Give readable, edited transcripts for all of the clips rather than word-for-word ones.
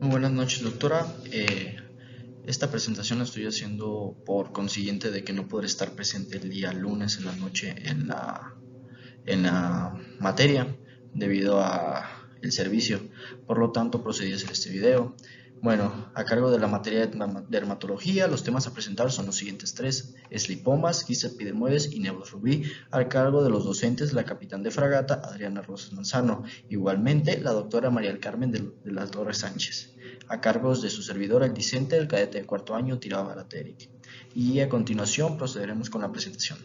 Muy buenas noches, doctora. Esta presentación la estoy haciendo por consiguiente de que no podré estar presente el día lunes en la noche en la materia debido a el servicio. Por lo tanto, procedí a hacer este video. Bueno, a cargo de la materia de dermatología, los temas a presentar son los siguientes tres: es lipomas, quistes epidermoides y nebus rubí, a cargo de los docentes la capitán de fragata Adriana Rosas Manzano, igualmente la doctora María del Carmen de las Torres Sánchez, a cargos de su servidor el discente, el cadete de cuarto año Tirado Barateric. Y a continuación procederemos con la presentación.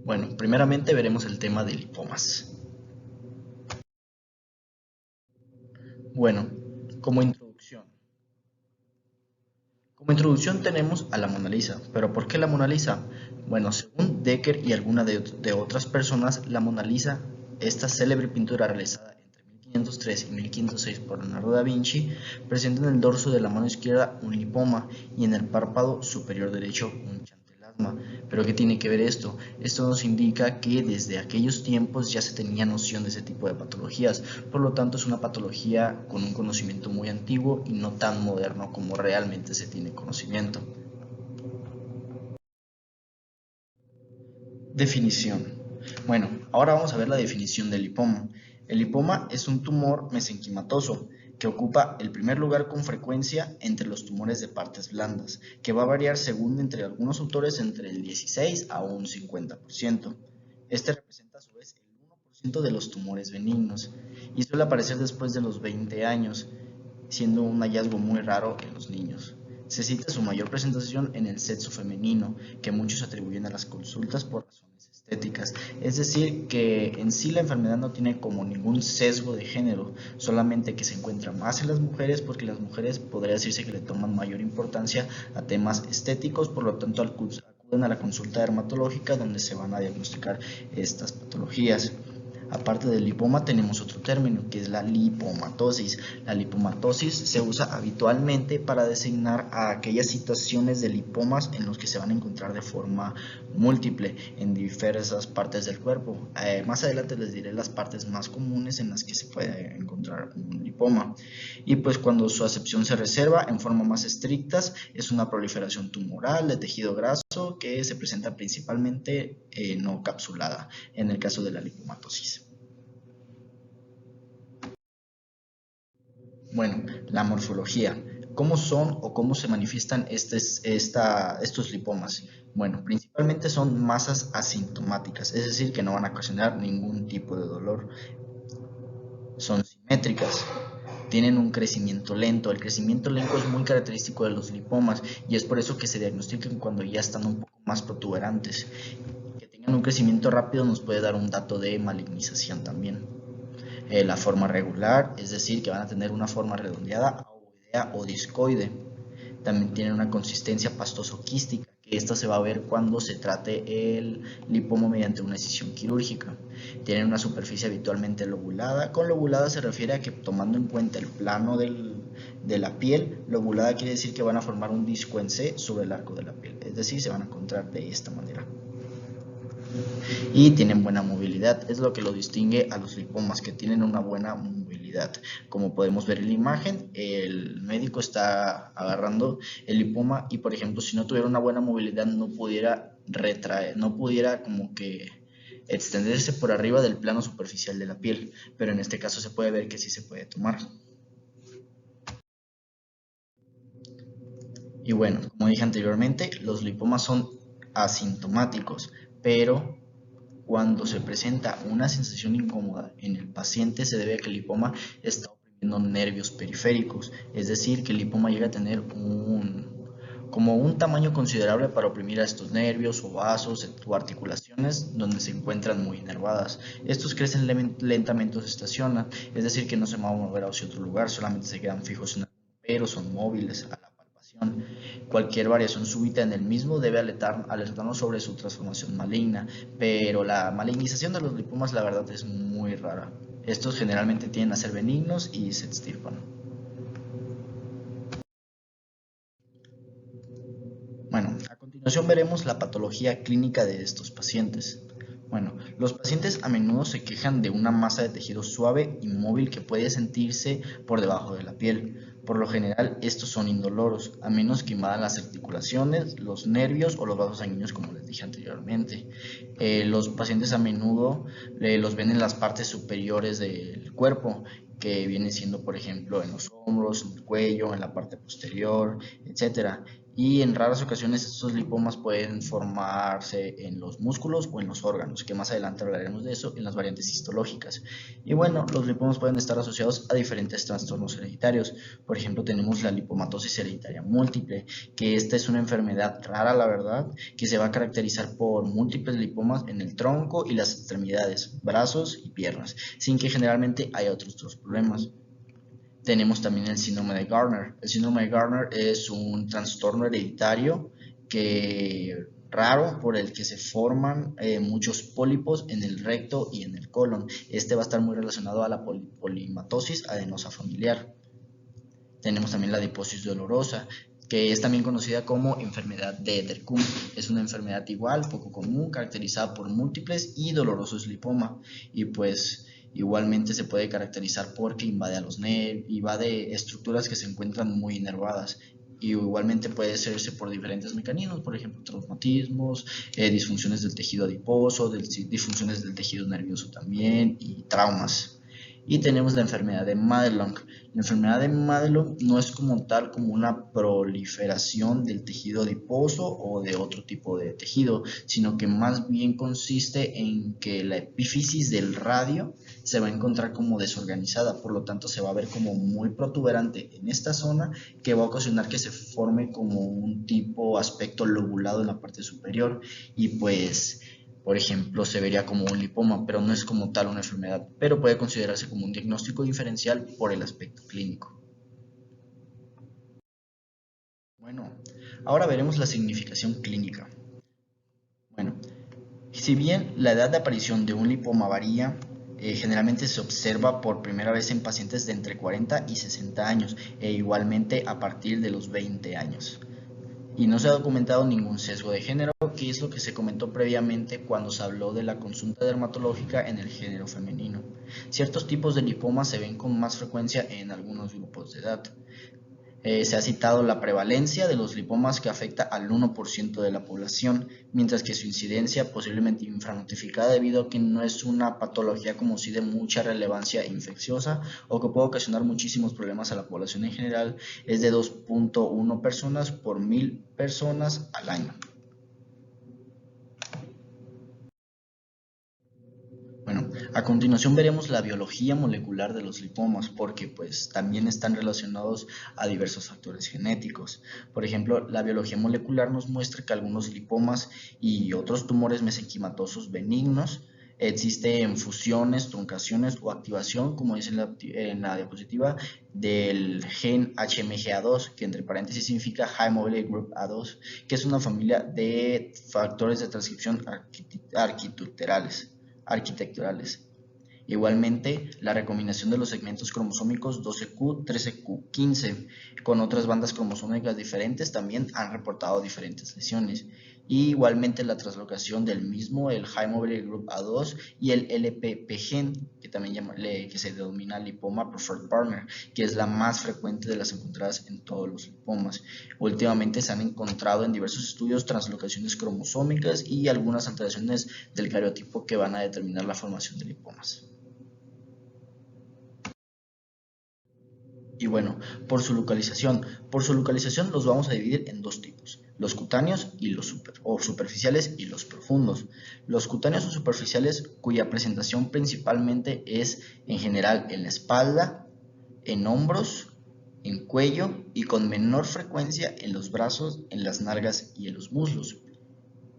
Bueno, primeramente veremos el tema de lipomas. Bueno, como introducción. Como introducción tenemos a la Mona Lisa. ¿Pero por qué la Mona Lisa? Bueno, según Decker y algunas de otras personas, la Mona Lisa, esta célebre pintura realizada entre 1503 y 1506 por Leonardo da Vinci, presenta en el dorso de la mano izquierda un lipoma y en el párpado superior derecho un chantelasma. ¿Pero qué tiene que ver esto? Esto nos indica que desde aquellos tiempos ya se tenía noción de ese tipo de patologías, por lo tanto es una patología con un conocimiento muy antiguo y no tan moderno como realmente se tiene conocimiento. Definición. Bueno, ahora vamos a ver la definición del lipoma. El lipoma es un tumor mesenquimatoso que ocupa el primer lugar con frecuencia entre los tumores de partes blandas, que va a variar según entre algunos autores entre el 16 a un 50%. Este representa a su vez el 1% de los tumores benignos y suele aparecer después de los 20 años, siendo un hallazgo muy raro en los niños. Se cita su mayor presentación en el sexo femenino, que muchos atribuyen a las consultas por razones estéticas. Es decir, que en sí la enfermedad no tiene como ningún sesgo de género, solamente que se encuentra más en las mujeres porque las mujeres podría decirse que le toman mayor importancia a temas estéticos, por lo tanto acuden a la consulta dermatológica donde se van a diagnosticar estas patologías. Aparte del lipoma tenemos otro término que es la lipomatosis. La lipomatosis se usa habitualmente para designar a aquellas situaciones de lipomas en los que se van a encontrar de forma múltiple en diversas partes del cuerpo. Más adelante les diré las partes más comunes en las que se puede encontrar un lipoma. Y pues cuando su acepción se reserva en forma más estrictas es una proliferación tumoral de tejido graso que se presenta principalmente no capsulada en el caso de la lipomatosis. Bueno, la morfología. ¿Cómo son o cómo se manifiestan estos lipomas? Bueno, principalmente son masas asintomáticas, es decir, que no van a ocasionar ningún tipo de dolor. Son simétricas, tienen un crecimiento lento. El crecimiento lento es muy característico de los lipomas y es por eso que se diagnostican cuando ya están un poco más protuberantes. Que tengan un crecimiento rápido nos puede dar un dato de malignización también. La forma regular, es decir, que van a tener una forma redondeada, ovoidea o discoide. También tienen una consistencia pastoso-quística, que esta se va a ver cuando se trate el lipoma mediante una incisión quirúrgica. Tienen una superficie habitualmente lobulada. Con lobulada se refiere a que, tomando en cuenta el plano de la piel, lobulada quiere decir que van a formar un disco en C sobre el arco de la piel, es decir, se van a encontrar de esta manera. Y tienen buena movilidad, es lo que lo distingue a los lipomas, que tienen una buena movilidad. Como podemos ver en la imagen, el médico está agarrando el lipoma y, por ejemplo, si no tuviera una buena movilidad no pudiera retraer, no pudiera como que extenderse por arriba del plano superficial de la piel, pero en este caso se puede ver que sí se puede tomar. Y bueno, como dije anteriormente, los lipomas son asintomáticos, pero cuando se presenta una sensación incómoda en el paciente se debe a que el lipoma está oprimiendo nervios periféricos, es decir, que el lipoma llega a tener como un tamaño considerable para oprimir a estos nervios o vasos o articulaciones donde se encuentran muy inervadas. Estos crecen lentamente o se estacionan, es decir, que no se van a mover hacia otro lugar, solamente se quedan fijos en el, pero son móviles a la palpación. Cualquier variación súbita en el mismo debe alertarnos sobre su transformación maligna, pero la malignización de los lipomas la verdad es muy rara. Estos generalmente tienden a ser benignos y se extirpan. Bueno, a continuación veremos la patología clínica de estos pacientes. Bueno, los pacientes a menudo se quejan de una masa de tejido suave y móvil que puede sentirse por debajo de la piel. Por lo general, estos son indoloros, a menos que invadan las articulaciones, los nervios o los vasos sanguíneos, como les dije anteriormente. Los pacientes a menudo los ven en las partes superiores del cuerpo, que viene siendo, por ejemplo, en los hombros, en el cuello, en la parte posterior, etcétera. Y en raras ocasiones estos lipomas pueden formarse en los músculos o en los órganos, que más adelante hablaremos de eso en las variantes histológicas. Y bueno, los lipomas pueden estar asociados a diferentes trastornos hereditarios. Por ejemplo, tenemos la lipomatosis hereditaria múltiple, que esta es una enfermedad rara, la verdad, que se va a caracterizar por múltiples lipomas en el tronco y las extremidades, brazos y piernas, sin que generalmente haya otros dos problemas. Tenemos también el síndrome de Gardner. El síndrome de Gardner es un trastorno hereditario que raro por el que se forman muchos pólipos en el recto y en el colon. Este va a estar muy relacionado a la polimatosis adenosa familiar. Tenemos también la adiposis dolorosa, que es también conocida como enfermedad de Ederkum. Es una enfermedad igual, poco común, caracterizada por múltiples y dolorosos lipomas. Y pues igualmente se puede caracterizar porque invade a los nervios, invade estructuras que se encuentran muy inervadas. Y igualmente puede hacerse por diferentes mecanismos, por ejemplo, traumatismos, disfunciones del tejido adiposo, disfunciones del tejido nervioso también y traumas. Y tenemos la enfermedad de Madelung. La enfermedad de Madelung no es como tal como una proliferación del tejido adiposo o de otro tipo de tejido, sino que más bien consiste en que la epífisis del radio se va a encontrar como desorganizada, por lo tanto se va a ver como muy protuberante en esta zona, que va a ocasionar que se forme como un tipo aspecto lobulado en la parte superior y pues por ejemplo, se vería como un lipoma, pero no es como tal una enfermedad, pero puede considerarse como un diagnóstico diferencial por el aspecto clínico. Bueno, ahora veremos la significación clínica. Bueno, si bien la edad de aparición de un lipoma varía, generalmente se observa por primera vez en pacientes de entre 40 y 60 años e igualmente a partir de los 20 años. Y no se ha documentado ningún sesgo de género, que es lo que se comentó previamente cuando se habló de la consulta dermatológica en el género femenino. Ciertos tipos de lipomas se ven con más frecuencia en algunos grupos de edad. Se ha citado la prevalencia de los lipomas que afecta al 1% de la población, mientras que su incidencia posiblemente infranotificada debido a que no es una patología como si de mucha relevancia infecciosa o que puede ocasionar muchísimos problemas a la población en general, es de 2.1 personas por 1000 personas al año. Bueno, a continuación veremos la biología molecular de los lipomas porque pues también están relacionados a diversos factores genéticos. Por ejemplo, la biología molecular nos muestra que algunos lipomas y otros tumores mesenquimatosos benignos existen fusiones, truncaciones o activación, como dice en la diapositiva, del gen HMGA2, que entre paréntesis significa High Mobility Group A2, que es una familia de factores de transcripción arquitecturales. Igualmente, la recombinación de los segmentos cromosómicos 12q, 13q15 con otras bandas cromosómicas diferentes también han reportado diferentes lesiones. Y igualmente la translocación del mismo, el High Mobility Group A2 y el LPP gen, que también que se denomina lipoma preferred partner, que es la más frecuente de las encontradas en todos los lipomas. Últimamente se han encontrado en diversos estudios translocaciones cromosómicas y algunas alteraciones del cariotipo que van a determinar la formación de lipomas. Y bueno, por su localización los vamos a dividir en dos tipos, los cutáneos y los superficiales y los profundos. Los cutáneos o superficiales cuya presentación principalmente es en general en la espalda, en hombros, en cuello y con menor frecuencia en los brazos, en las nalgas y en los muslos.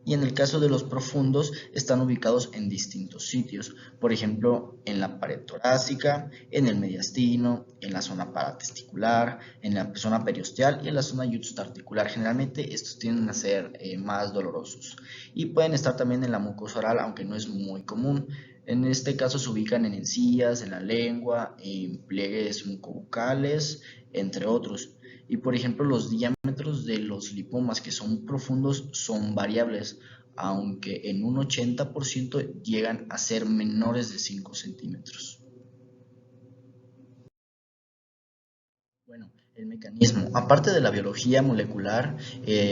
Y en el caso de los profundos están ubicados en distintos sitios, por ejemplo en la pared torácica, en el mediastino, en la zona paratesticular, en la zona periosteal y en la zona juxtaarticular. Generalmente estos tienden a ser más dolorosos y pueden estar también en la mucosa oral, aunque no es muy común. En este caso se ubican en encías, en la lengua, en pliegues mucobucales, entre otros. Y por ejemplo los diámetros de los lipomas que son profundos son variables. aunque en un 80% llegan a ser menores de 5 centímetros. Bueno, el mecanismo. Aparte de la biología molecular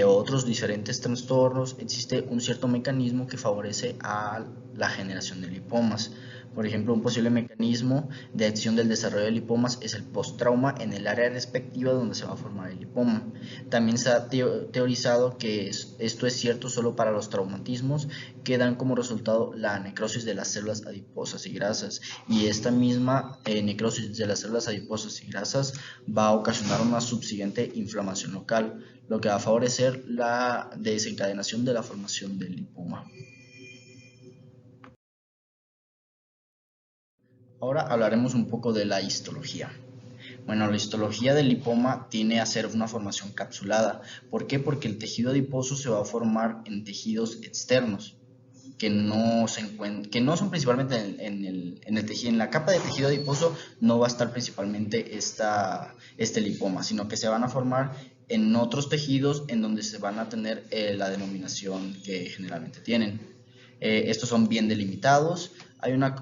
o otros diferentes trastornos, existe un cierto mecanismo que favorece a la generación de lipomas. Por ejemplo, un posible mecanismo de acción del desarrollo de lipomas es el posttrauma en el área respectiva donde se va a formar el lipoma. También se ha teorizado que esto es cierto solo para los traumatismos que dan como resultado la necrosis de las células adiposas y grasas. Y esta misma necrosis de las células adiposas y grasas va a ocasionar una subsiguiente inflamación local, lo que va a favorecer la desencadenación de la formación del lipoma. Ahora hablaremos un poco de la histología. Bueno, la histología del lipoma tiene a ser una formación capsulada. ¿Por qué? Porque el tejido adiposo se va a formar en tejidos externos que no son principalmente en la capa de tejido adiposo no va a estar principalmente este lipoma, sino que se van a formar en otros tejidos en donde se van a tener la denominación que generalmente tienen. Estos son bien delimitados,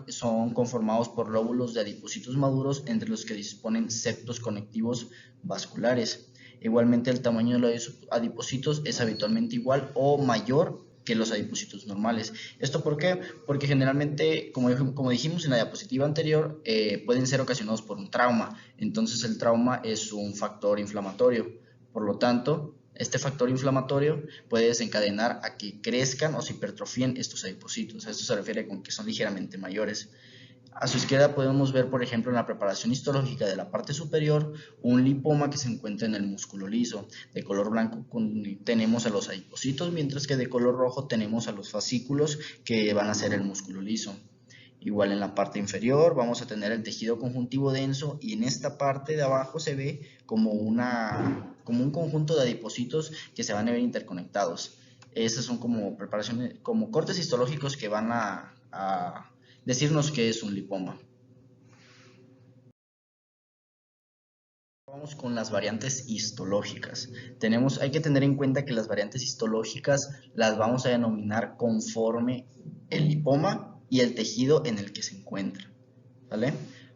son conformados por lóbulos de adipocitos maduros entre los que disponen septos conectivos vasculares. Igualmente el tamaño de los adipocitos es habitualmente igual o mayor que los adipocitos normales. ¿Esto por qué? Porque generalmente, como dijimos en la diapositiva anterior, pueden ser ocasionados por un trauma. Entonces el trauma es un factor inflamatorio. Por lo tanto, este factor inflamatorio puede desencadenar a que crezcan o se hipertrofien estos adipocitos. A esto se refiere con que son ligeramente mayores. A su izquierda podemos ver, por ejemplo, en la preparación histológica de la parte superior, un lipoma que se encuentra en el músculo liso. De color blanco tenemos a los adipocitos, mientras que de color rojo tenemos a los fascículos que van a ser el músculo liso. Igual en la parte inferior vamos a tener el tejido conjuntivo denso y en esta parte de abajo se ve como un conjunto de adipocitos que se van a ver interconectados. Esas son como preparaciones, como cortes histológicos que van a decirnos qué es un lipoma. Vamos con las variantes histológicas. Hay que tener en cuenta que las variantes histológicas las vamos a denominar conforme el lipoma y el tejido en el que se encuentra. ¿Vale?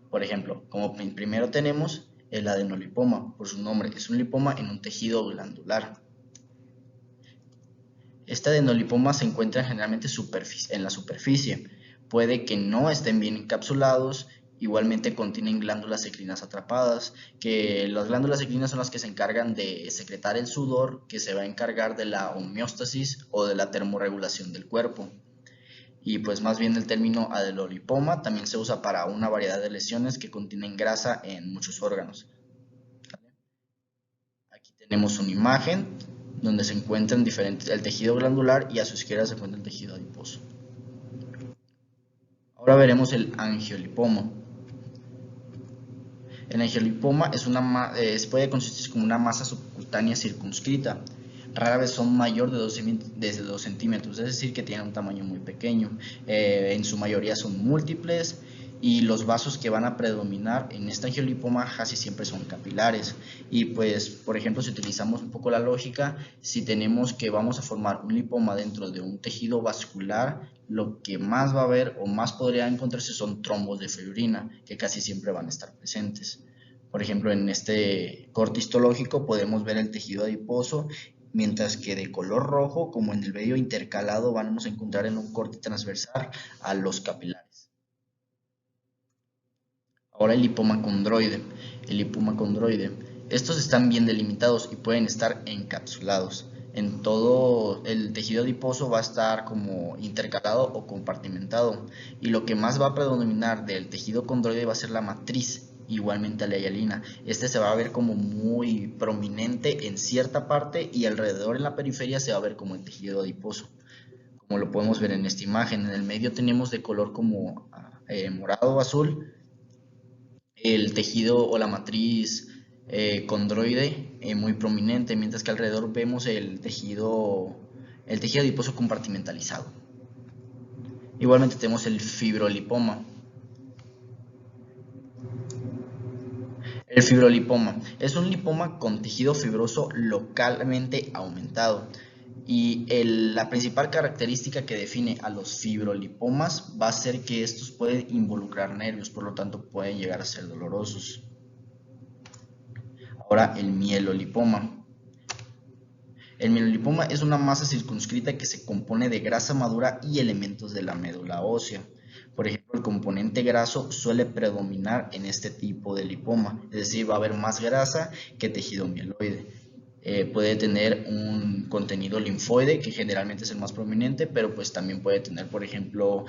Por ejemplo, como primero tenemos el adenolipoma, por su nombre, es un lipoma en un tejido glandular. Este adenolipoma se encuentra generalmente en la superficie. Puede que no estén bien encapsulados, igualmente contienen glándulas secretas atrapadas, que las glándulas secretas son las que se encargan de secretar el sudor, que se va a encargar de la homeostasis o de la termorregulación del cuerpo. Y pues más bien el término adenolipoma también se usa para una variedad de lesiones que contienen grasa en muchos órganos. Aquí tenemos una imagen donde se encuentran el tejido glandular y a su izquierda se encuentra el tejido adiposo. Ahora veremos el angiolipoma. El angiolipoma puede consistir como una masa subcutánea circunscrita. Rara vez son mayor de 2 centímetros, es decir, que tienen un tamaño muy pequeño. En su mayoría son múltiples y los vasos que van a predominar en este angiolipoma casi siempre son capilares. Y pues, por ejemplo, si utilizamos un poco la lógica, si tenemos que vamos a formar un lipoma dentro de un tejido vascular, lo que más va a haber o más podría encontrarse son trombos de fibrina, que casi siempre van a estar presentes. Por ejemplo, en este corte histológico podemos ver el tejido adiposo, mientras que de color rojo, como en el vello intercalado, vamos a encontrar en un corte transversal a los capilares. Ahora el lipoma condroide. El lipoma condroide. Estos están bien delimitados y pueden estar encapsulados. En todo el tejido adiposo va a estar como intercalado o compartimentado. Y lo que más va a predominar del tejido condroide va a ser la matriz, igualmente la hialina. Este se va a ver como muy prominente en cierta parte y alrededor en la periferia se va a ver como el tejido adiposo. Como lo podemos ver en esta imagen, en el medio tenemos de color como morado o azul el tejido o la matriz condroide muy prominente, mientras que alrededor vemos el tejido adiposo compartimentalizado. Igualmente tenemos el fibrolipoma. El fibrolipoma es un lipoma con tejido fibroso localmente aumentado. Y la principal característica que define a los fibrolipomas va a ser que estos pueden involucrar nervios, por lo tanto pueden llegar a ser dolorosos. Ahora el mielolipoma. El mielolipoma es una masa circunscrita que se compone de grasa madura y elementos de la médula ósea. Por ejemplo, el componente graso suele predominar en este tipo de lipoma, es decir, va a haber más grasa que tejido mieloide. Puede tener un contenido linfoide, que generalmente es el más prominente, pero pues también puede tener, por ejemplo,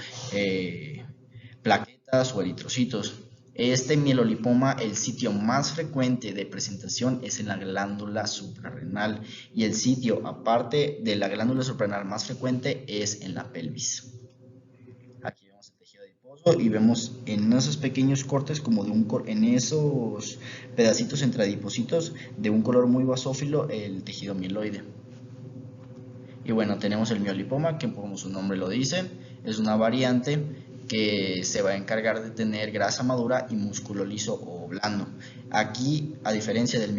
plaquetas o eritrocitos. Este mielolipoma, el sitio más frecuente de presentación es en la glándula suprarrenal, y el sitio, aparte de la glándula suprarrenal más frecuente, es en la pelvis. Aquí vemos el tejido adiposo y vemos en esos pequeños cortes, como en esos pedacitos entre adipocitos de un color muy basófilo, el tejido mieloide. Y bueno, tenemos el mielolipoma, que como su nombre lo dice, es una variante que se va a encargar de tener grasa madura y músculo liso o blando. Aquí, a diferencia del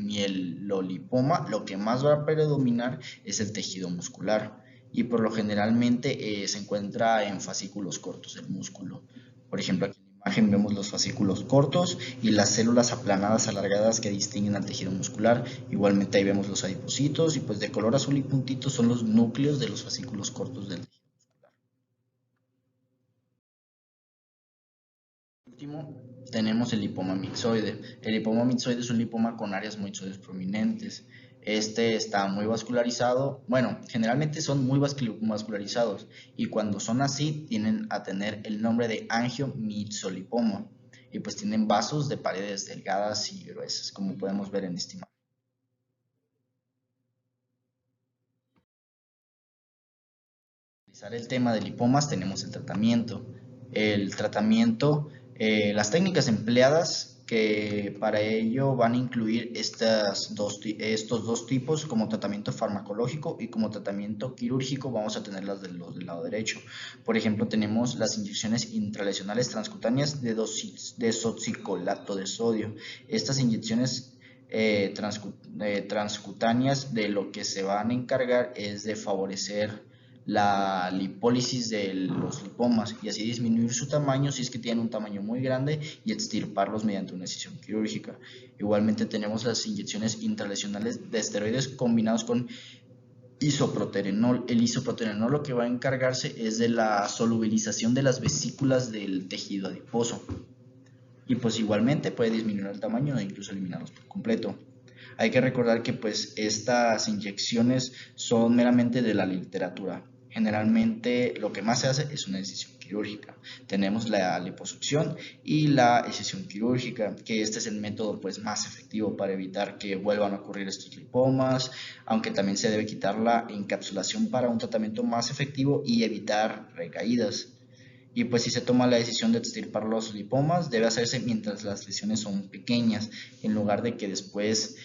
mielolipoma, lo que más va a predominar es el tejido muscular, y por lo generalmente se encuentra en fascículos cortos del músculo. Por ejemplo, aquí en la imagen vemos los fascículos cortos y las células aplanadas alargadas que distinguen al tejido muscular. Igualmente ahí vemos los adipocitos, y pues de color azul y puntitos son los núcleos de los fascículos cortos del tejido muscular. Por último, tenemos el lipoma mixoide. El lipoma mixoide es un lipoma con áreas moixoides prominentes. Este está muy vascularizado, bueno, generalmente son muy vascularizados, y cuando son así tienden a tener el nombre de angiomixolipoma, y pues tienen vasos de paredes delgadas y gruesas, como podemos ver en esta imagen. Para analizar el tema de lipomas tenemos el tratamiento. El tratamiento, las técnicas empleadas, que para ello van a incluir estos dos tipos como tratamiento farmacológico, y como tratamiento quirúrgico vamos a tener las del lado derecho. Por ejemplo, tenemos las inyecciones intralesionales transcutáneas de desoxicolato de sodio. Estas inyecciones transcutáneas, de lo que se van a encargar es de favorecer la lipólisis de los lipomas, y así disminuir su tamaño si es que tienen un tamaño muy grande, y extirparlos mediante una incisión quirúrgica. Igualmente tenemos las inyecciones intralesionales de esteroides combinados con isoproterenol. El isoproterenol lo que va a encargarse es de la solubilización de las vesículas del tejido adiposo, y pues igualmente puede disminuir el tamaño e incluso eliminarlos por completo. Hay que recordar que pues estas inyecciones son meramente de la literatura. Generalmente lo que más se hace es una decisión quirúrgica. Tenemos la liposucción y la excisión quirúrgica, que este es el método pues más efectivo para evitar que vuelvan a ocurrir estos lipomas, aunque también se debe quitar la encapsulación para un tratamiento más efectivo y evitar recaídas. Y pues si se toma la decisión de extirpar los lipomas, debe hacerse mientras las lesiones son pequeñas, en lugar de que después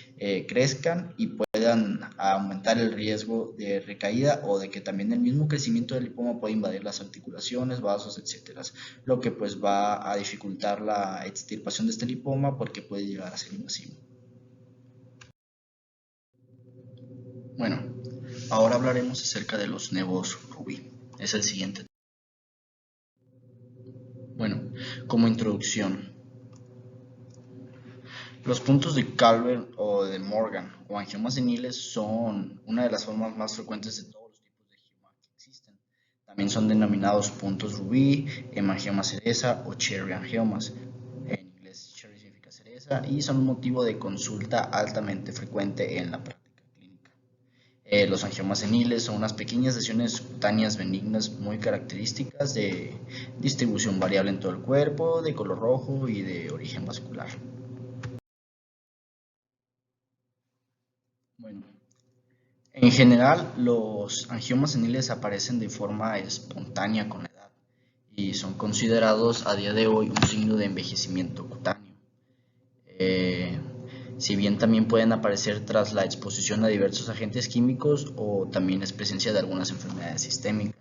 crezcan y puedan aumentar el riesgo de recaída, o de que también el mismo crecimiento del lipoma pueda invadir las articulaciones, vasos, etcétera, lo que pues va a dificultar la extirpación de este lipoma, porque puede llegar a ser invasivo. Bueno, ahora hablaremos acerca de los nevos rubí. Es el siguiente. Bueno, como introducción, los puntos de Calvert o de Morgan o angiomas seniles son una de las formas más frecuentes de todos los tipos de angioma que existen. También son denominados puntos rubí, hemangioma cereza o cherry angiomas. En inglés cherry significa cereza, y son un motivo de consulta altamente frecuente en la práctica clínica. Los angiomas seniles son unas pequeñas lesiones cutáneas benignas muy características, de distribución variable en todo el cuerpo, de color rojo y de origen vascular. Bueno, en general, los angiomas seniles aparecen de forma espontánea con la edad, y son considerados a día de hoy un signo de envejecimiento cutáneo. Eh, si bien también pueden aparecer tras la exposición a diversos agentes químicos, o también es presencia de algunas enfermedades sistémicas.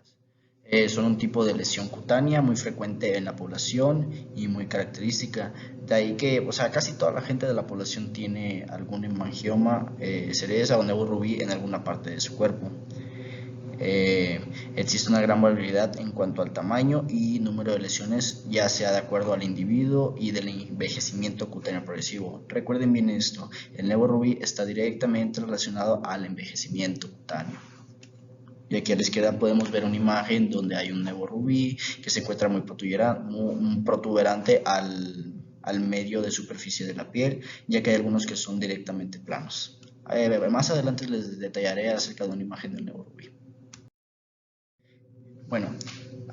Son un tipo de lesión cutánea muy frecuente en la población y muy característica. De ahí que, o sea, casi toda la gente de la población tiene algún hemangioma, cereza o nevo rubí en alguna parte de su cuerpo. Eh, Existe una gran variabilidad en cuanto al tamaño y número de lesiones, ya sea de acuerdo al individuo y del envejecimiento cutáneo progresivo. Recuerden bien esto, el nevo rubí está directamente relacionado al envejecimiento cutáneo. Y aquí a la izquierda podemos ver una imagen donde hay un nevo rubí que se encuentra muy protuberante al medio de superficie de la piel, ya que hay algunos que son directamente planos. Más adelante les detallaré acerca de una imagen del nevo rubí. Bueno,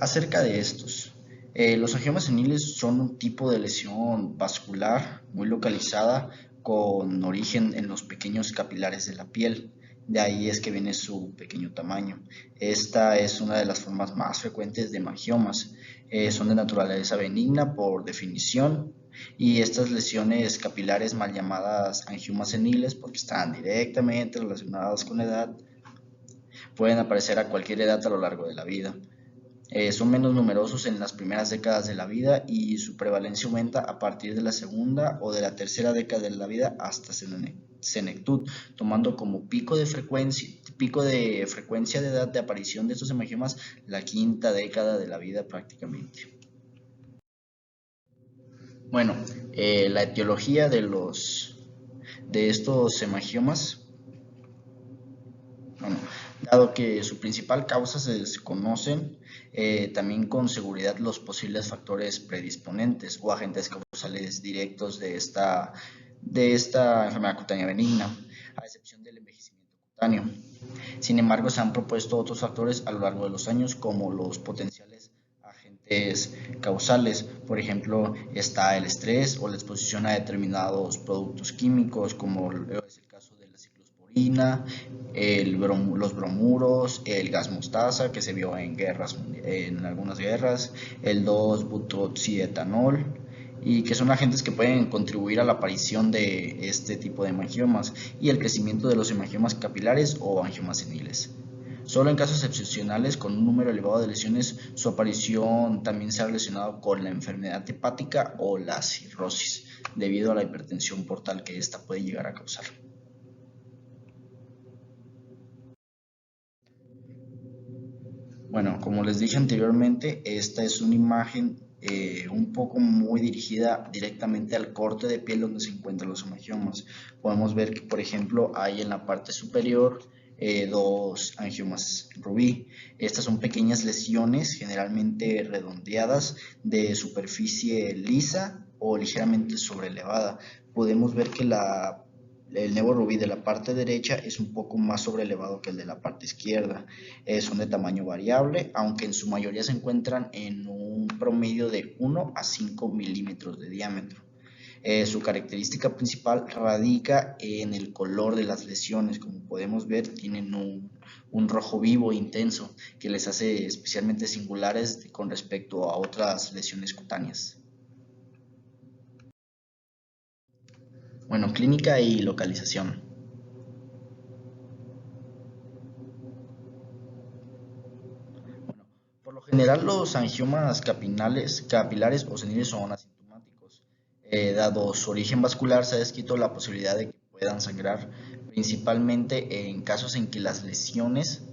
acerca de estos. Los angiomas seniles son un tipo de lesión vascular muy localizada con origen en los pequeños capilares de la piel. De ahí es que viene su pequeño tamaño. Esta es una de las formas más frecuentes de hemangiomas. Son de naturaleza benigna por definición y estas lesiones capilares mal llamadas angiomas seniles porque están directamente relacionadas con la edad pueden aparecer a cualquier edad a lo largo de la vida. Son menos numerosos en las primeras décadas de la vida y su prevalencia aumenta a partir de la segunda o de la tercera década de la vida hasta senectud, tomando como pico de frecuencia de edad de aparición de estos hemangiomas la quinta década de la vida prácticamente. Bueno, la etiología de estos hemangiomas. Bueno, dado que su principal causa se desconocen, también con seguridad los posibles factores predisponentes o agentes causales directos de esta enfermedad cutánea benigna, a excepción del envejecimiento cutáneo. Sin embargo, se han propuesto otros factores a lo largo de los años, como los potenciales agentes causales. Por ejemplo, está el estrés o la exposición a determinados productos químicos, como es el caso de la ciclosporina, los bromuros, el gas mostaza que se vio en algunas guerras, el 2-butoxietanol, y que son agentes que pueden contribuir a la aparición de este tipo de hemangiomas y el crecimiento de los hemangiomas capilares o angiomas seniles. Solo en casos excepcionales con un número elevado de lesiones, su aparición también se ha relacionado con la enfermedad hepática o la cirrosis, debido a la hipertensión portal que ésta puede llegar a causar. Bueno, como les dije anteriormente, esta es una imagen un poco muy dirigida directamente al corte de piel donde se encuentran los hemangiomas. Podemos ver que, por ejemplo, hay en la parte superior dos angiomas rubí. Estas son pequeñas lesiones, generalmente redondeadas, de superficie lisa o ligeramente sobrelevada. Podemos ver que el nevo rubí de la parte derecha es un poco más sobrelevado que el de la parte izquierda. Son de tamaño variable, aunque en su mayoría se encuentran en un promedio de 1 a 5 milímetros de diámetro. Su característica principal radica en el color de las lesiones. Como podemos ver, tienen un rojo vivo e intenso que les hace especialmente singulares con respecto a otras lesiones cutáneas. Bueno, clínica y localización. Bueno, por lo general los angiomas capilares o seniles son asintomáticos. Dado su origen vascular, se ha descrito la posibilidad de que puedan sangrar, principalmente en casos en que las lesiones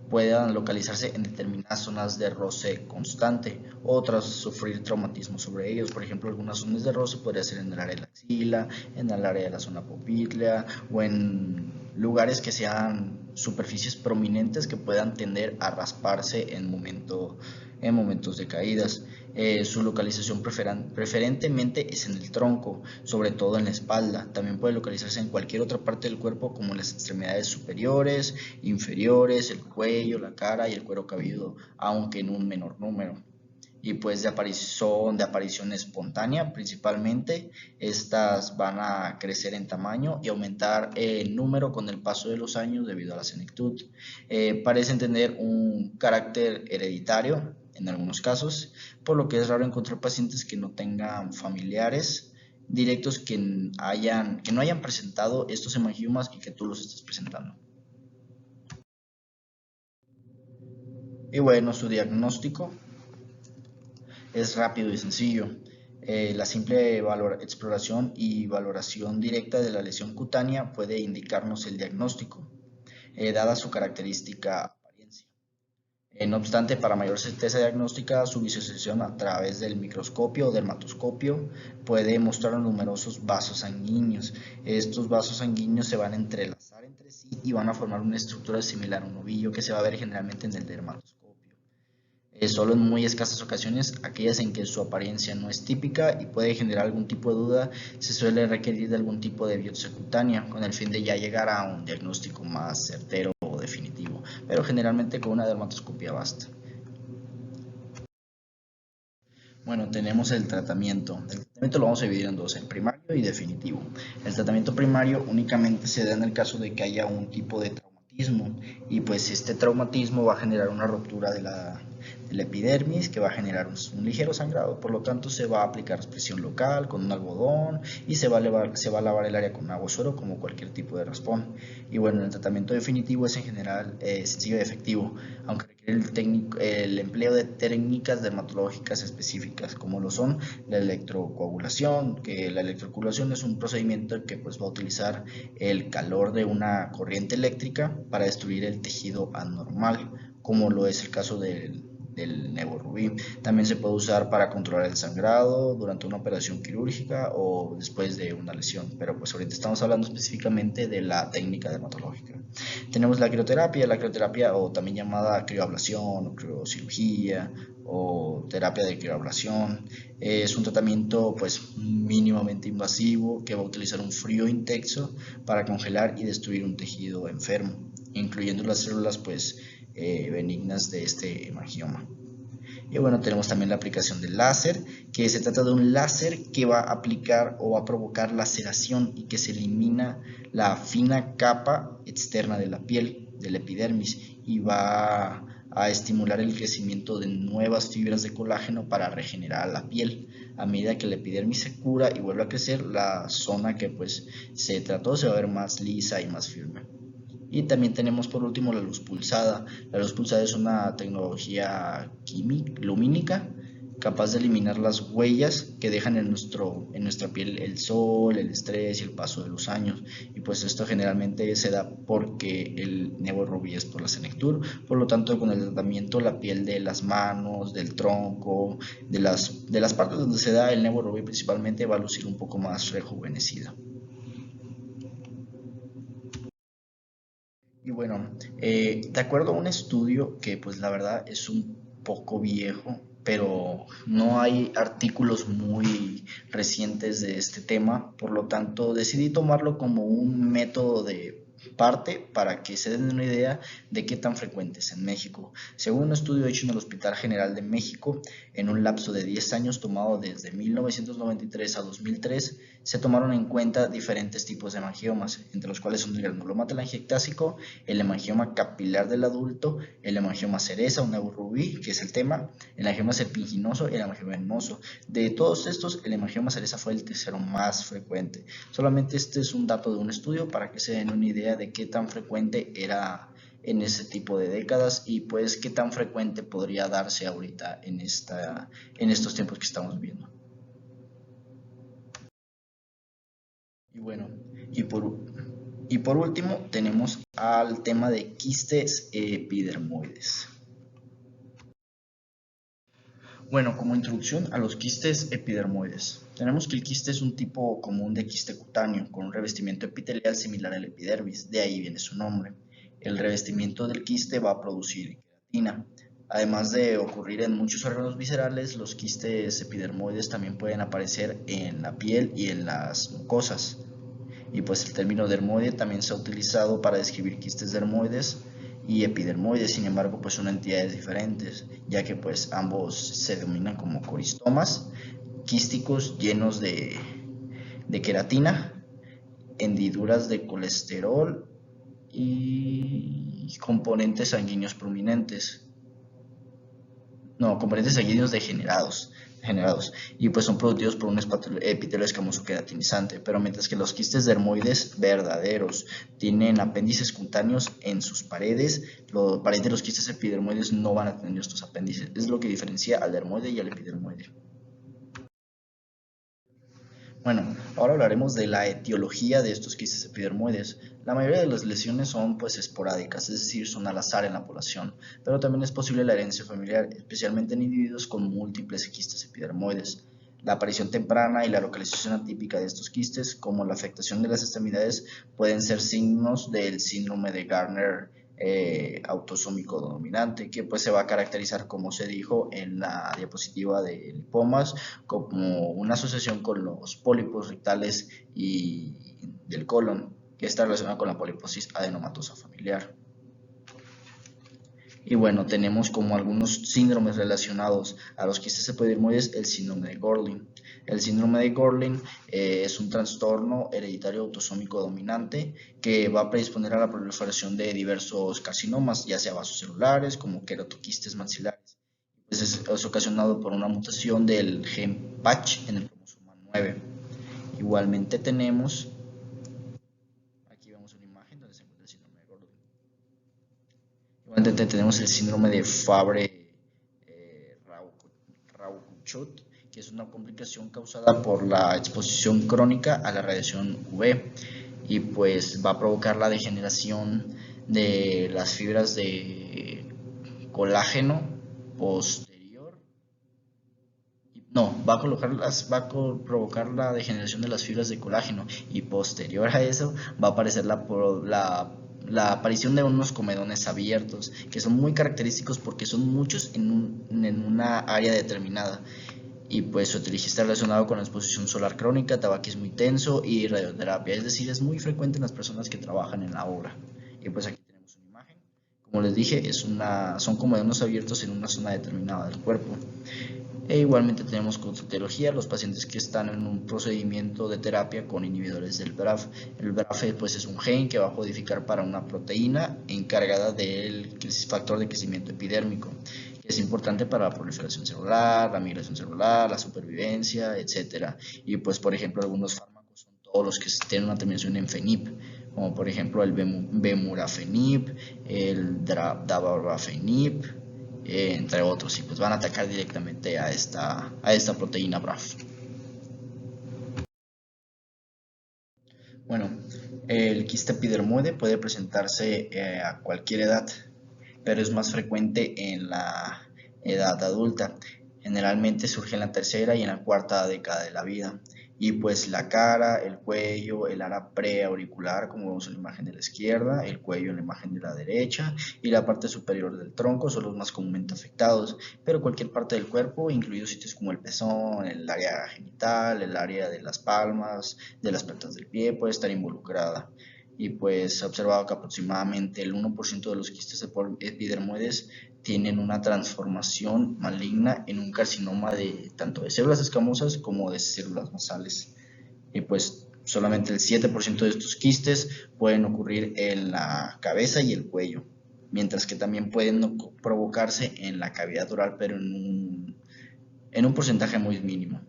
puedan localizarse en determinadas zonas de roce constante o tras sufrir traumatismo sobre ellos. Por ejemplo, algunas zonas de roce podría ser en el área de la axila, en el área de la zona popltea o en lugares que sean superficies prominentes que puedan tender a rasparse en momentos de caídas. Su localización preferentemente es en el tronco, sobre todo en la espalda. También puede localizarse en cualquier otra parte del cuerpo como en las extremidades superiores, inferiores, el cuello, la cara y el cuero cabelludo, aunque en un menor número. Y pues son de aparición espontánea principalmente. Estas van a crecer en tamaño y aumentar en número con el paso de los años debido a la senectud. Parecen tener un carácter hereditario en algunos casos, por lo que es raro encontrar pacientes que no tengan familiares directos que no hayan presentado estos hemangiomas y que tú los estés presentando. Y bueno, su diagnóstico es rápido y sencillo. La simple exploración y valoración directa de la lesión cutánea puede indicarnos el diagnóstico, dada su característica apariencia. No obstante, para mayor certeza diagnóstica, su visualización a través del microscopio o dermatoscopio puede mostrar numerosos vasos sanguíneos. Estos vasos sanguíneos se van a entrelazar entre sí y van a formar una estructura similar a un ovillo que se va a ver generalmente en el dermatoscopio. Solo en muy escasas ocasiones, aquellas en que su apariencia no es típica y puede generar algún tipo de duda, se suele requerir de algún tipo de biopsia cutánea con el fin de ya llegar a un diagnóstico más certero o definitivo, pero generalmente con una dermatoscopia basta. Bueno, tenemos el tratamiento. El tratamiento lo vamos a dividir en dos, en primario y definitivo. El tratamiento primario únicamente se da en el caso de que haya un tipo de traumatismo y pues este traumatismo va a generar una ruptura de la epidermis que va a generar un ligero sangrado, por lo tanto se va a aplicar presión local con un algodón y se va a lavar el área con agua o suero como cualquier tipo de raspón. Y bueno, el tratamiento definitivo es en general sencillo y efectivo, aunque requiere el empleo de técnicas dermatológicas específicas, como lo son la electrocoagulación, que la electrocoagulación es un procedimiento que pues va a utilizar el calor de una corriente eléctrica para destruir el tejido anormal, como lo es el caso del Neborubí. También se puede usar para controlar el sangrado durante una operación quirúrgica o después de una lesión, pero pues ahorita estamos hablando específicamente de la técnica dermatológica. Tenemos la crioterapia o también llamada crioablación o criocirugía o terapia de crioablación. Es un tratamiento pues mínimamente invasivo que va a utilizar un frío intenso para congelar y destruir un tejido enfermo, incluyendo las células pues benignas de este hemangioma. Y bueno, tenemos también la aplicación del láser, que se trata de un láser que va a aplicar o va a provocar laceración y que se elimina la fina capa externa de la piel, del epidermis, y va a estimular el crecimiento de nuevas fibras de colágeno para regenerar la piel. A medida que la epidermis se cura y vuelve a crecer, la zona que pues se trató se va a ver más lisa y más firme. Y también tenemos por último la luz pulsada. La luz pulsada es una tecnología lumínica capaz de eliminar las huellas que dejan en nuestra piel el sol, el estrés y el paso de los años. Y pues esto generalmente se da porque el neborubí es por la senectur, por lo tanto con el tratamiento la piel de las manos, del tronco, de las partes donde se da el neborubí principalmente va a lucir un poco más rejuvenecida. Y bueno, de acuerdo a un estudio que pues la verdad es un poco viejo, pero no hay artículos muy recientes de este tema, por lo tanto decidí tomarlo como un método de parte para que se den una idea de qué tan frecuente es en México. Según un estudio hecho en el Hospital General de México, en un lapso de 10 años tomado desde 1993 a 2003, se tomaron en cuenta diferentes tipos de hemangiomas, entre los cuales son el granuloma telangiectásico, el hemangioma capilar del adulto, el hemangioma cereza, un neurubí, que es el tema, el hemangioma serpinginoso y el hemangioma venoso. De todos estos, el hemangioma cereza fue el tercero más frecuente. Solamente este es un dato de un estudio para que se den una idea de qué tan frecuente era en ese tipo de décadas y pues qué tan frecuente podría darse ahorita en estos tiempos que estamos viviendo. Y bueno, y por, y por último tenemos al tema de quistes epidermoides. Bueno, como introducción a los quistes epidermoides, tenemos que el quiste es un tipo común de quiste cutáneo con un revestimiento epitelial similar al epidermis, de ahí viene su nombre. El revestimiento del quiste va a producir queratina. Además de ocurrir en muchos órganos viscerales, los quistes epidermoides también pueden aparecer en la piel y en las mucosas. Y pues el término dermoide también se ha utilizado para describir quistes dermoides y epidermoides, sin embargo pues son entidades diferentes, ya que pues ambos se denominan como coristomas quísticos llenos de queratina, hendiduras de colesterol y componentes sanguíneos prominentes, no, componentes sanguíneos degenerados. generados y pues son producidos por un epitelio escamoso queratinizante, pero mientras que los quistes dermoides verdaderos tienen apéndices cutáneos en sus paredes, la pared de los quistes epidermoides no van a tener estos apéndices. Es lo que diferencia al dermoide y al epidermoide. Bueno, ahora hablaremos de la etiología de estos quistes epidermoides. La mayoría de las lesiones son pues esporádicas, es decir, son al azar en la población, pero también es posible la herencia familiar, especialmente en individuos con múltiples quistes epidermoides. La aparición temprana y la localización atípica de estos quistes, como la afectación de las extremidades, pueden ser signos del síndrome de Gardner autosómico dominante, que pues se va a caracterizar, como se dijo en la diapositiva de lipomas, como una asociación con los pólipos rectales y del colon, que está relacionada con la poliposis adenomatosa familiar. Y bueno, tenemos como algunos síndromes relacionados a los quistes epidermoides el síndrome de Gorlin. El síndrome de Gorlin es un trastorno hereditario autosómico dominante que va a predisponer a la proliferación de diversos carcinomas, ya sea vasocelulares como queratoquistes maxilares. Pues es ocasionado por una mutación del gen PACH en el cromosoma 9. Igualmente tenemos, aquí vemos una imagen donde se encuentra el síndrome de Gorlin. Igualmente tenemos el síndrome de Fabry-Rauchut, que es una complicación causada por la exposición crónica a la radiación UV y pues va a provocar la degeneración de las fibras de colágeno posterior. No, va a provocar la degeneración de las fibras de colágeno y posterior a eso va a aparecer la aparición de unos comedones abiertos que son muy característicos porque son muchos en una área determinada y pues su etiología está relacionado con la exposición solar crónica, tabaquismo intenso y radioterapia, es decir, es muy frecuente en las personas que trabajan en la obra. Y pues aquí tenemos una imagen, como les dije, son comedones abiertos en una zona determinada del cuerpo. E igualmente tenemos consultología, los pacientes que están en un procedimiento de terapia con inhibidores del BRAF. El BRAF pues, es un gen que va a codificar para una proteína encargada del factor de crecimiento epidérmico, que es importante para la proliferación celular, la migración celular, la supervivencia, etc. Y pues por ejemplo algunos fármacos son todos los que tienen una terminación en fenib, como por ejemplo el bemurafenib, el davarafenib, entre otros, y pues van a atacar directamente a esta proteína BRAF. Bueno, el quiste epidermoide puede presentarse a cualquier edad, pero es más frecuente en la edad adulta. Generalmente surge en la tercera y en la cuarta década de la vida. Y pues la cara, el cuello, el área preauricular, como vemos en la imagen de la izquierda, el cuello en la imagen de la derecha y la parte superior del tronco son los más comúnmente afectados, pero cualquier parte del cuerpo, incluidos sitios como el pezón, el área genital, el área de las palmas, de las plantas del pie, puede estar involucrada. Y pues se ha observado que aproximadamente el 1% de los quistes epidermoides tienen una transformación maligna en un carcinoma de tanto de células escamosas como de células basales. Y pues solamente el 7% de estos quistes pueden ocurrir en la cabeza y el cuello, mientras que también pueden provocarse en la cavidad oral, pero en un porcentaje muy mínimo.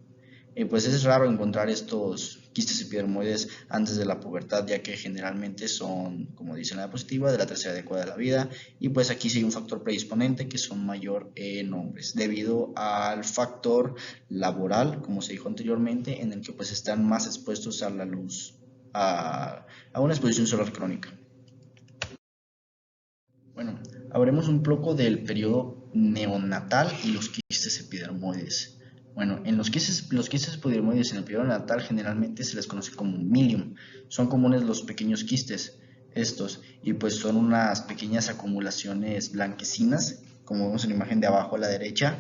Pues es raro encontrar estos quistes epidermoides antes de la pubertad, ya que generalmente son, como dice la diapositiva, de la tercera década de la vida, y pues aquí sí hay un factor predisponente que son mayor en hombres, debido al factor laboral, como se dijo anteriormente, en el que pues están más expuestos a la luz, a una exposición solar crónica. Bueno, hablemos un poco del periodo neonatal y los quistes epidermoides. Bueno, en los quistes epidermoides en el periodo neonatal generalmente se les conoce como milium. Son comunes los pequeños quistes, estos, y pues son unas pequeñas acumulaciones blanquecinas, como vemos en la imagen de abajo a la derecha,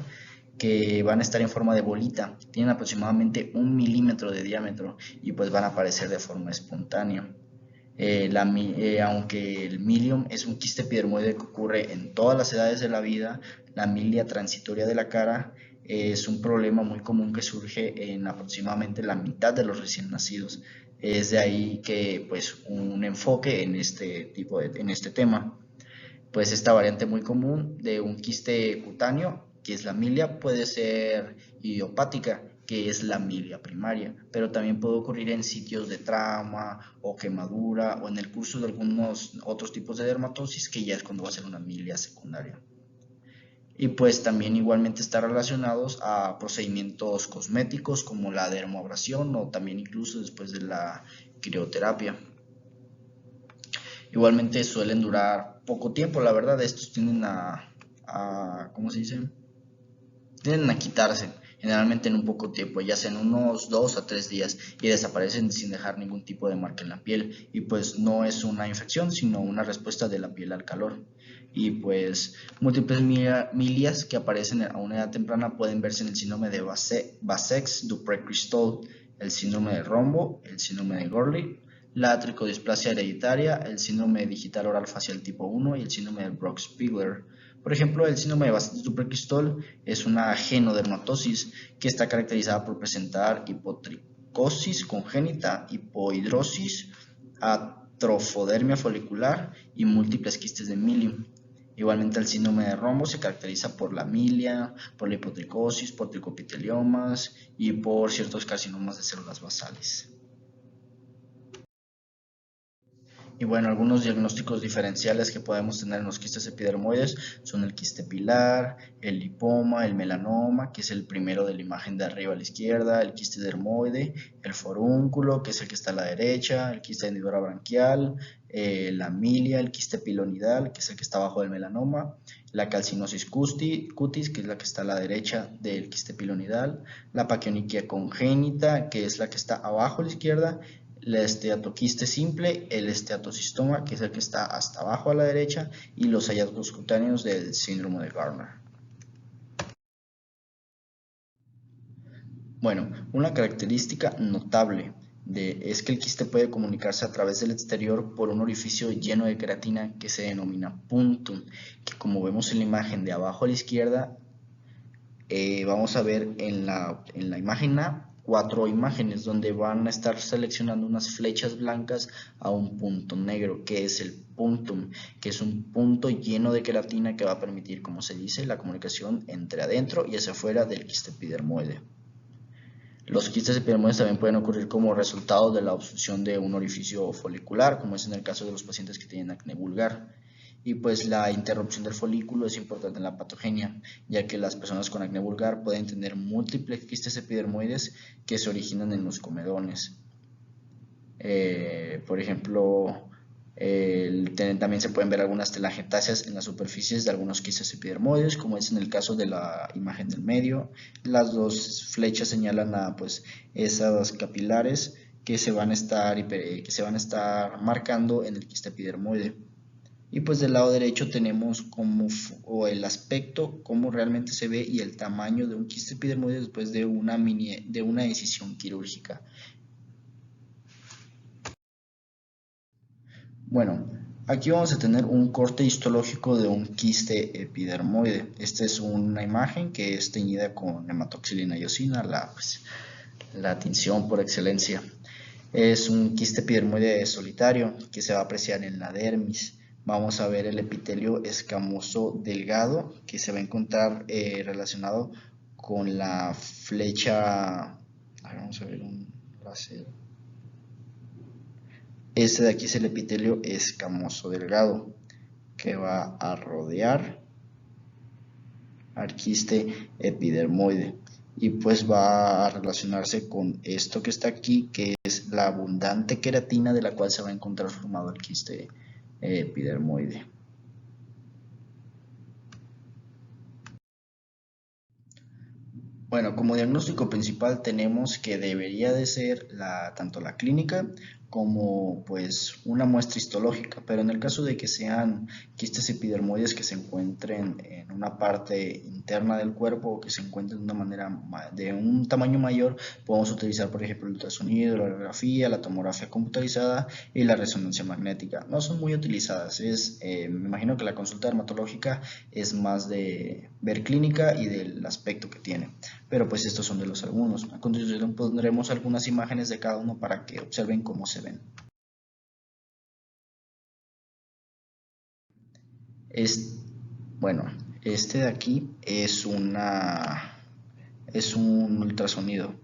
que van a estar en forma de bolita. Tienen aproximadamente 1 milímetro de diámetro y pues van a aparecer de forma espontánea. Aunque el milium es un quiste epidermoide que ocurre en todas las edades de la vida, la milia transitoria de la cara es un problema muy común que surge en aproximadamente la mitad de los recién nacidos. Es de ahí que pues un enfoque en en este tema. Pues esta variante muy común de un quiste cutáneo que es la milia, puede ser idiopática, que es la milia primaria, pero también puede ocurrir en sitios de trauma o quemadura o en el curso de algunos otros tipos de dermatosis, que ya es cuando va a ser una milia secundaria. Y pues también igualmente está relacionados a procedimientos cosméticos como la dermoabrasión o también incluso después de la crioterapia. Igualmente suelen durar poco tiempo, la verdad, estos tienden ¿cómo se dice? Tienden a quitarse, generalmente en un poco tiempo, ya sea en unos 2 a 3 días, y desaparecen sin dejar ningún tipo de marca en la piel. Y pues no es una infección, sino una respuesta de la piel al calor. Y pues múltiples milias que aparecen a una edad temprana pueden verse en el síndrome de Bassex-Dupré-Cristol, el síndrome de Rombo, el síndrome de Gorley, la tricodisplasia hereditaria, el síndrome digital oral facial tipo 1 y el síndrome de Brock-Spiegler. Por ejemplo, el síndrome de Bassex-Dupré-Cristol es una genodermatosis que está caracterizada por presentar hipotricosis congénita, hipohidrosis, atrofodermia folicular y múltiples quistes de milio. Igualmente el síndrome de Rombo se caracteriza por la milia, por la hipotricosis, por tricopiteliomas y por ciertos carcinomas de células basales. Y bueno, algunos diagnósticos diferenciales que podemos tener en los quistes epidermoides son el quiste pilar, el lipoma, el melanoma, que es el primero de la imagen de arriba a la izquierda, el quiste dermoide, el forúnculo, que es el que está a la derecha, el quiste hendidura branquial, la milia, el quiste pilonidal, que es el que está abajo del melanoma, la calcinosis cutis, que es la que está a la derecha del quiste pilonidal, la paquioniquia congénita, que es la que está abajo a la izquierda, la esteatoquiste simple, el esteatocistoma, que es el que está hasta abajo a la derecha, y los hallazgos cutáneos del síndrome de Gardner. Bueno, una característica notable es que el quiste puede comunicarse a través del exterior por un orificio lleno de queratina que se denomina puntum, que como vemos en la imagen de abajo a la izquierda, vamos a ver en la imagen A 4 imágenes donde van a estar seleccionando unas flechas blancas a un punto negro, que es el puntum, que es un punto lleno de queratina que va a permitir, como se dice, la comunicación entre adentro y hacia afuera del quiste epidermoide. Los quistes epidermoides también pueden ocurrir como resultado de la obstrucción de un orificio folicular, como es en el caso de los pacientes que tienen acné vulgar. Y pues la interrupción del folículo es importante en la patogenia, ya que las personas con acné vulgar pueden tener múltiples quistes epidermoides que se originan en los comedones. Por ejemplo, también se pueden ver algunas telangiectasias en las superficies de algunos quistes epidermoides, como es en el caso de la imagen del medio. Las dos flechas señalan a pues, esas capilares que se van a estar marcando en el quiste epidermoide. Y pues del lado derecho tenemos el aspecto, cómo realmente se ve y el tamaño de un quiste epidermoide después de una decisión quirúrgica. Bueno, aquí vamos a tener un corte histológico de un quiste epidermoide. Esta es una imagen que es teñida con hematoxilina iosina, la tinción por excelencia. Es un quiste epidermoide solitario que se va a apreciar en la dermis. Vamos a ver el epitelio escamoso delgado que se va a encontrar relacionado con la flecha. Vamos a ver un láser. Este de aquí es el epitelio escamoso delgado que va a rodear al quiste epidermoide y pues va a relacionarse con esto que está aquí, que es la abundante queratina de la cual se va a encontrar formado el quiste epidermoide. Bueno, como diagnóstico principal tenemos que debería de ser tanto la clínica como pues una muestra histológica, pero en el caso de que sean quistes epidermoides que se encuentren en una parte interna del cuerpo o que se encuentren de un tamaño mayor, podemos utilizar por ejemplo el ultrasonido, la radiografía, la tomografía computarizada y la resonancia magnética. No son muy utilizadas, me imagino que la consulta dermatológica es más de ver clínica y del aspecto que tiene. Pero pues estos son de los algunos. A continuación pondremos algunas imágenes de cada uno para que observen cómo se ven. Bueno, Este de aquí es un ultrasonido.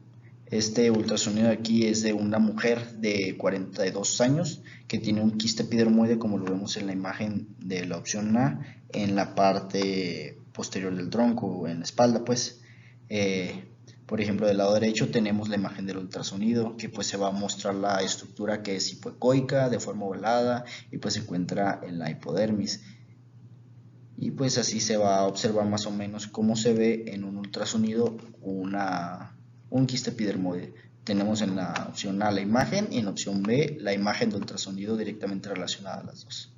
Este ultrasonido de aquí es de una mujer de 42 años que tiene un quiste epidermoide, como lo vemos en la imagen de la opción A, en la parte posterior del tronco, en la espalda, pues. Por ejemplo, del lado derecho tenemos la imagen del ultrasonido, que pues se va a mostrar la estructura que es hipoecoica, de forma ovalada, y pues se encuentra en la hipodermis. Y pues así se va a observar más o menos cómo se ve en un ultrasonido un quiste epidermoide. Tenemos en la opción A la imagen y en la opción B la imagen de ultrasonido directamente relacionada a las dos.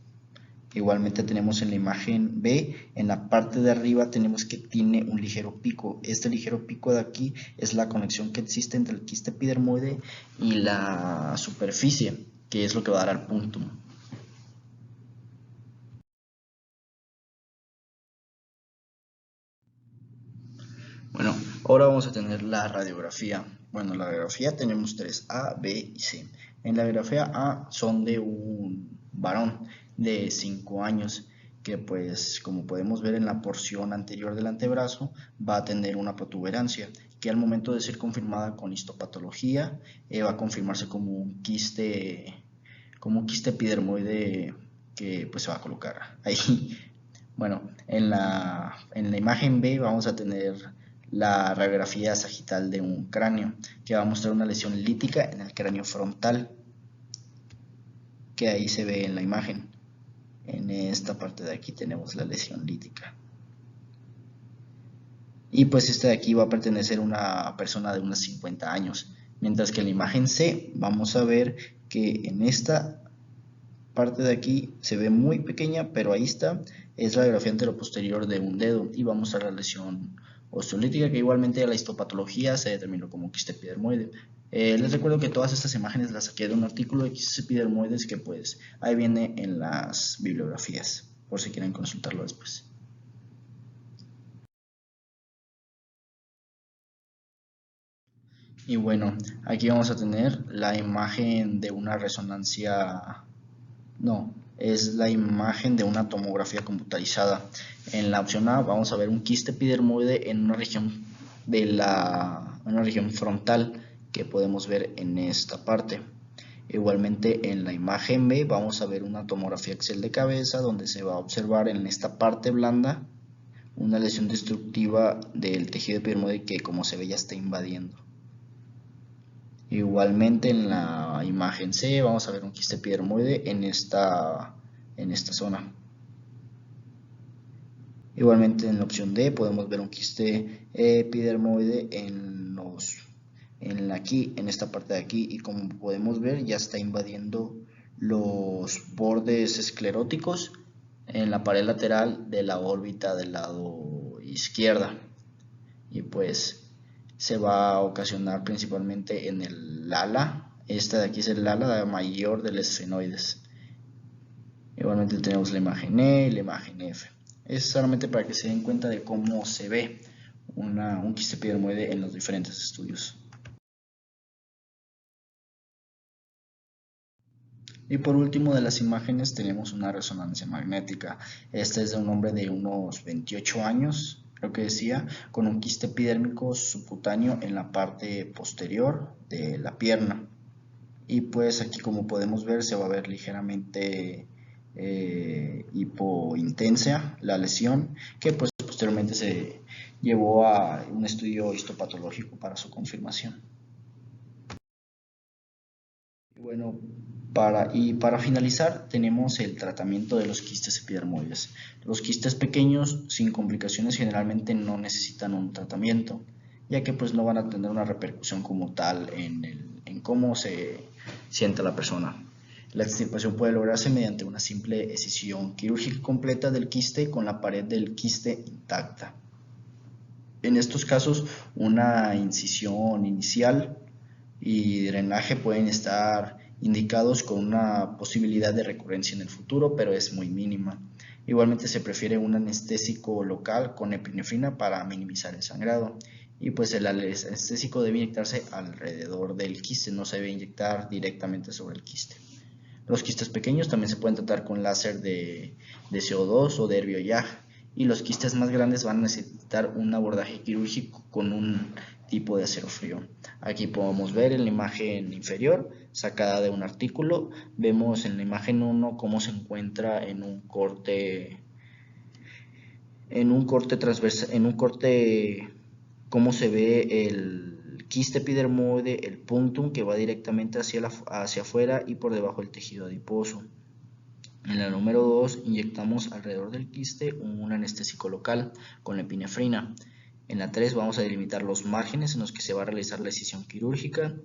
Igualmente tenemos en la imagen B, en la parte de arriba tenemos que tiene un ligero pico. Este ligero pico de aquí es la conexión que existe entre el quiste epidermoide y la superficie, que es lo que va a dar al punto. Bueno, ahora vamos a tener la radiografía. Bueno, la radiografía tenemos tres, A, B y C. En la radiografía A son de un varón de 5 años que pues como podemos ver en la porción anterior del antebrazo va a tener una protuberancia que al momento de ser confirmada con histopatología va a confirmarse como un quiste epidermoide que pues se va a colocar ahí. Bueno, en la imagen B vamos a tener la radiografía sagital de un cráneo, que va a mostrar una lesión lítica en el cráneo frontal, que ahí se ve en la imagen. En esta parte de aquí tenemos la lesión lítica. Y pues este de aquí va a pertenecer a una persona de unos 50 años, mientras que en la imagen C vamos a ver que en esta parte de aquí se ve muy pequeña, pero ahí está, es la radiografía anteroposterior de un dedo y vamos a la lesión osteolítica, que igualmente la histopatología se determinó como quiste epidermoide. Les recuerdo que todas estas imágenes las saqué de un artículo de quistes epidermoides que pues ahí viene en las bibliografías, por si quieren consultarlo después. Y bueno, aquí vamos a tener la imagen de una resonancia. No, es la imagen de una tomografía computarizada. En la opción A vamos a ver un quiste epidermoide en una región una región frontal que podemos ver en esta parte. Igualmente en la imagen B vamos a ver una tomografía axial de cabeza donde se va a observar en esta parte blanda una lesión destructiva del tejido epidermoide que, como se ve, ya está invadiendo. Igualmente en la imagen C vamos a ver un quiste epidermoide en esta zona. Igualmente en la opción D podemos ver un quiste epidermoide en esta parte de aquí, y como podemos ver ya está invadiendo los bordes escleróticos en la pared lateral de la órbita del lado izquierda, y pues se va a ocasionar principalmente en el ala. Esta de aquí es el ala mayor del esfenoides. Igualmente tenemos la imagen E y la imagen F. Es solamente para que se den cuenta de cómo se ve un quiste epidermoide en los diferentes estudios. Y por último de las imágenes tenemos una resonancia magnética. Esta es de un hombre de unos 28 años, creo que decía, con un quiste epidérmico subcutáneo en la parte posterior de la pierna. Y pues aquí, como podemos ver, se va a ver ligeramente hipointensa la lesión, que pues posteriormente se llevó a un estudio histopatológico para su confirmación. Bueno, para finalizar tenemos el tratamiento de los quistes epidermoides. Los quistes pequeños sin complicaciones generalmente no necesitan un tratamiento, ya que pues no van a tener una repercusión como tal en cómo se siente la persona. La extirpación puede lograrse mediante una simple excisión quirúrgica completa del quiste con la pared del quiste intacta. En estos casos, una incisión inicial y drenaje pueden estar indicados con una posibilidad de recurrencia en el futuro, pero es muy mínima. Igualmente se prefiere un anestésico local con epinefrina para minimizar el sangrado. Y pues el anestésico debe inyectarse alrededor del quiste, no se debe inyectar directamente sobre el quiste. Los quistes pequeños también se pueden tratar con láser de CO2 o de Herbioyag, y los quistes más grandes van a necesitar un abordaje quirúrgico con un tipo de acero frío. Aquí podemos ver en la imagen inferior, sacada de un artículo, vemos en la imagen 1 cómo se encuentra en un corte, cómo se ve el quiste epidermoide, el punctum que va directamente hacia afuera y por debajo del tejido adiposo. En la número 2 inyectamos alrededor del quiste un anestésico local con la epinefrina. En la 3 vamos a delimitar los márgenes en los que se va a realizar la excisión quirúrgica.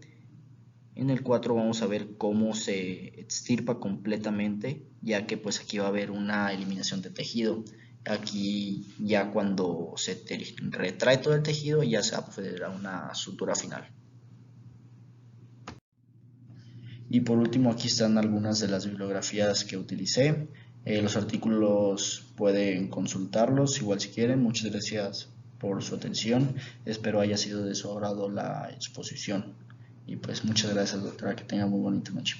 En el 4 vamos a ver cómo se extirpa completamente, ya que pues aquí va a haber una eliminación de tejido. Aquí ya cuando se retrae todo el tejido ya se va a proceder a una sutura final. Y por último aquí están algunas de las bibliografías que utilicé. Los artículos pueden consultarlos igual si quieren. Muchas gracias por su atención. Espero haya sido de su agrado la exposición. Y pues muchas gracias, doctora. Que tenga muy bonita noche.